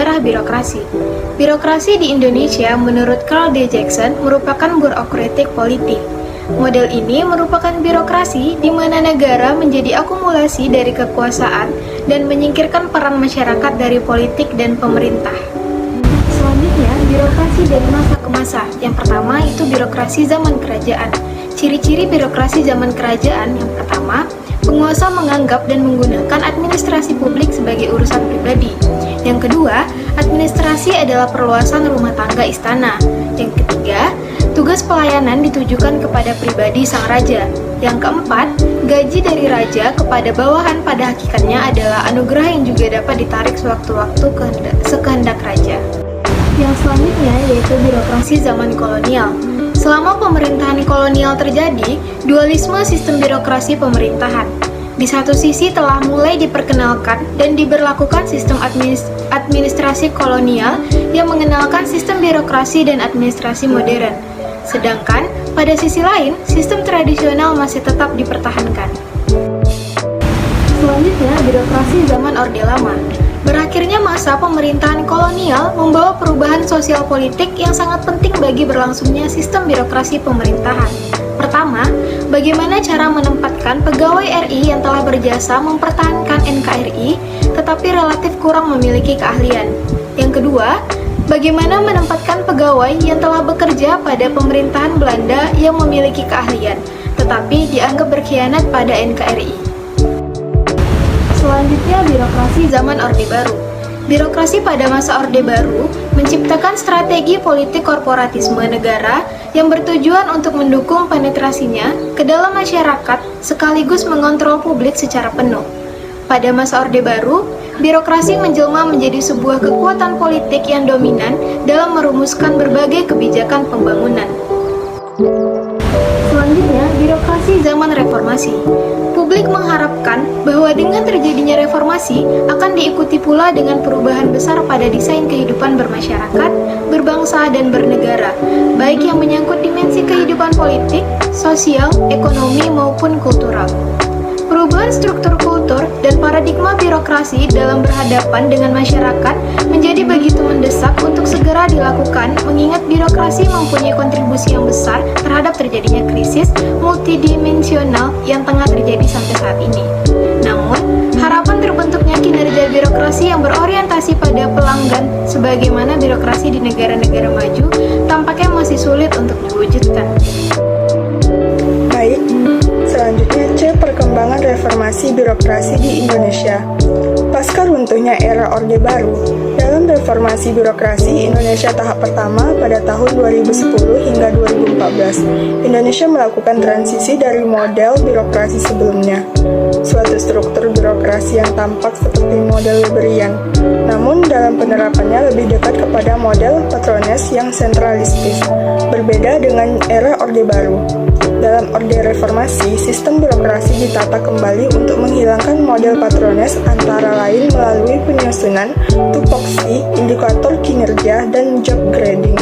sejarah birokrasi. Birokrasi di Indonesia menurut Carl D. Jackson merupakan burokratik politik. Model ini merupakan birokrasi di mana negara menjadi akumulasi dari kekuasaan dan menyingkirkan peran masyarakat dari politik dan pemerintah. Selanjutnya, birokrasi dari masa ke masa. Yang pertama itu birokrasi zaman kerajaan. Ciri-ciri birokrasi zaman kerajaan yang pertama, penguasa menganggap dan menggunakan administrasi publik sebagai urusan pribadi. Yang kedua, administrasi adalah perluasan rumah tangga istana. Yang ketiga, tugas pelayanan ditujukan kepada pribadi sang raja. Yang keempat, gaji dari raja kepada bawahan pada hakikatnya adalah anugerah yang juga dapat ditarik sewaktu-waktu sekehendak raja. Yang selanjutnya yaitu birokrasi zaman kolonial. Selama pemerintahan kolonial terjadi, dualisme sistem birokrasi pemerintahan. Di satu sisi telah mulai diperkenalkan dan diberlakukan sistem administrasi kolonial yang mengenalkan sistem birokrasi dan administrasi modern. Sedangkan pada sisi lain, sistem tradisional masih tetap dipertahankan. Selanjutnya, birokrasi zaman Orde Lama. Berakhirnya masa pemerintahan kolonial membawa perubahan sosial politik yang sangat penting bagi berlangsungnya sistem birokrasi pemerintahan. Pertama, bagaimana cara menempatkan pegawai RI yang telah berjasa mempertahankan NKRI tetapi relatif kurang memiliki keahlian. Yang kedua, bagaimana menempatkan pegawai yang telah bekerja pada pemerintahan Belanda yang memiliki keahlian tetapi dianggap berkhianat pada NKRI. Selanjutnya, birokrasi zaman Orde Baru. Birokrasi pada masa Orde Baru menciptakan strategi politik korporatisme negara yang bertujuan untuk mendukung penetrasinya ke dalam masyarakat sekaligus mengontrol publik secara penuh. Pada masa Orde Baru, birokrasi menjelma menjadi sebuah kekuatan politik yang dominan dalam merumuskan berbagai kebijakan pembangunan. Selanjutnya, birokrasi zaman reformasi. Publik mengharapkan bahwa dengan terjadinya reformasi akan diikuti pula dengan perubahan besar pada desain kehidupan bermasyarakat, berbangsa, dan bernegara, baik yang menyangkut dimensi kehidupan politik, sosial, ekonomi, maupun kultural. Perubahan struktur kultur dan paradigma birokrasi dalam berhadapan dengan masyarakat menjadi begitu mendesak untuk segera dilakukan mengingat birokrasi mempunyai kontribusi yang besar terhadap terjadinya krisis multidimensional yang tengah terjadi sampai saat ini. Namun, harapan terbentuknya kinerja birokrasi yang berorientasi pada pelanggan sebagaimana birokrasi di negara-negara maju tampaknya masih sulit untuk diwujudkan. Baik, selanjutnya C. Perkembangan reformasi birokrasi di Indonesia. Pasca runtuhnya era Orde Baru, dalam reformasi birokrasi Indonesia tahap pertama pada tahun 2010 hingga 2014, Indonesia melakukan transisi dari model birokrasi sebelumnya, suatu struktur birokrasi yang tampak seperti model Weberian, namun dalam penerapannya lebih dekat kepada model patrones yang sentralistis, berbeda dengan era Orde Baru. Dalam Orde Reformasi, sistem birokrasi ditata kembali untuk menghilangkan model patrones antara lain melalui penyusunan tupoksi, indikator kinerja, dan job grading.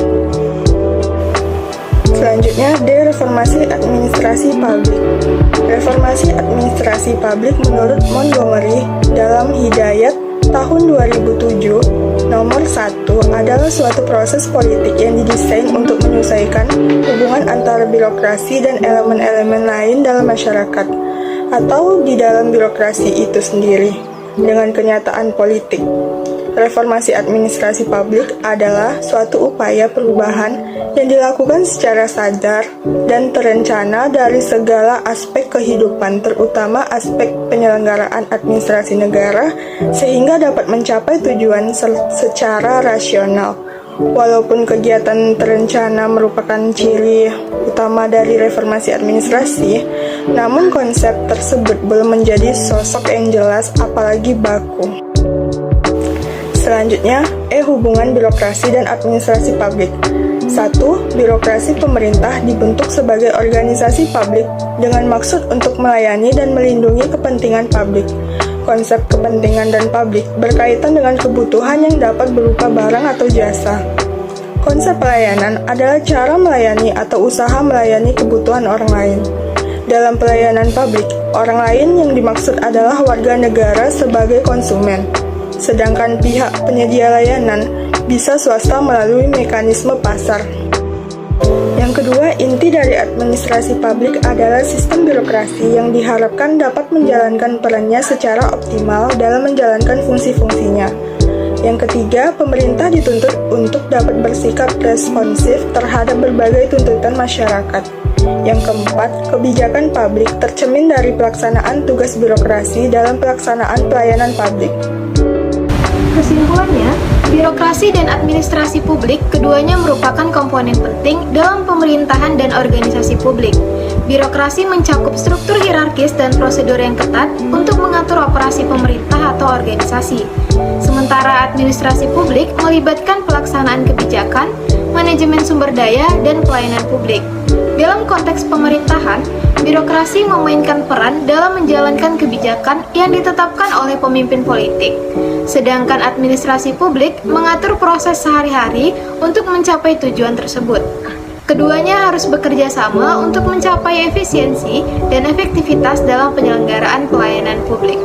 Selanjutnya, Reformasi administrasi publik. Reformasi administrasi publik menurut Montgomery dalam Hidayat tahun 2007, nomor 1 adalah suatu proses politik yang didesain untuk menyelesaikan hubungan antara birokrasi dan elemen-elemen lain dalam masyarakat, atau di dalam birokrasi itu sendiri, dengan kenyataan politik. Reformasi administrasi publik adalah suatu upaya perubahan yang dilakukan secara sadar dan terencana dari segala aspek kehidupan, terutama aspek penyelenggaraan administrasi negara, sehingga dapat mencapai tujuan secara rasional. Walaupun kegiatan terencana merupakan ciri utama dari reformasi administrasi, namun konsep tersebut belum menjadi sosok yang jelas apalagi baku. Selanjutnya, hubungan birokrasi dan administrasi publik. 1. Birokrasi pemerintah dibentuk sebagai organisasi publik dengan maksud untuk melayani dan melindungi kepentingan publik. Konsep kepentingan dan publik berkaitan dengan kebutuhan yang dapat berupa barang atau jasa. Konsep pelayanan adalah cara melayani atau usaha melayani kebutuhan orang lain. Dalam pelayanan publik, orang lain yang dimaksud adalah warga negara sebagai konsumen. sedangkan pihak penyedia layanan bisa swasta melalui mekanisme pasar. Yang kedua, inti dari administrasi publik adalah sistem birokrasi yang diharapkan dapat menjalankan perannya secara optimal dalam menjalankan fungsi-fungsinya. Yang ketiga, pemerintah dituntut untuk dapat bersikap responsif terhadap berbagai tuntutan masyarakat. Yang keempat, kebijakan publik tercermin dari pelaksanaan tugas birokrasi dalam pelaksanaan pelayanan publik. Kesimpulannya, birokrasi dan administrasi publik keduanya merupakan komponen penting dalam pemerintahan dan organisasi publik. Birokrasi mencakup struktur hierarkis dan prosedur yang ketat untuk mengatur operasi pemerintah atau organisasi. Sementara administrasi publik melibatkan pelaksanaan kebijakan, manajemen sumber daya, dan pelayanan publik. Dalam konteks pemerintahan, birokrasi memainkan peran dalam menjalankan kebijakan yang ditetapkan oleh pemimpin politik. Sedangkan administrasi publik mengatur proses sehari-hari untuk mencapai tujuan tersebut. Keduanya harus bekerja sama untuk mencapai efisiensi dan efektivitas dalam penyelenggaraan pelayanan publik.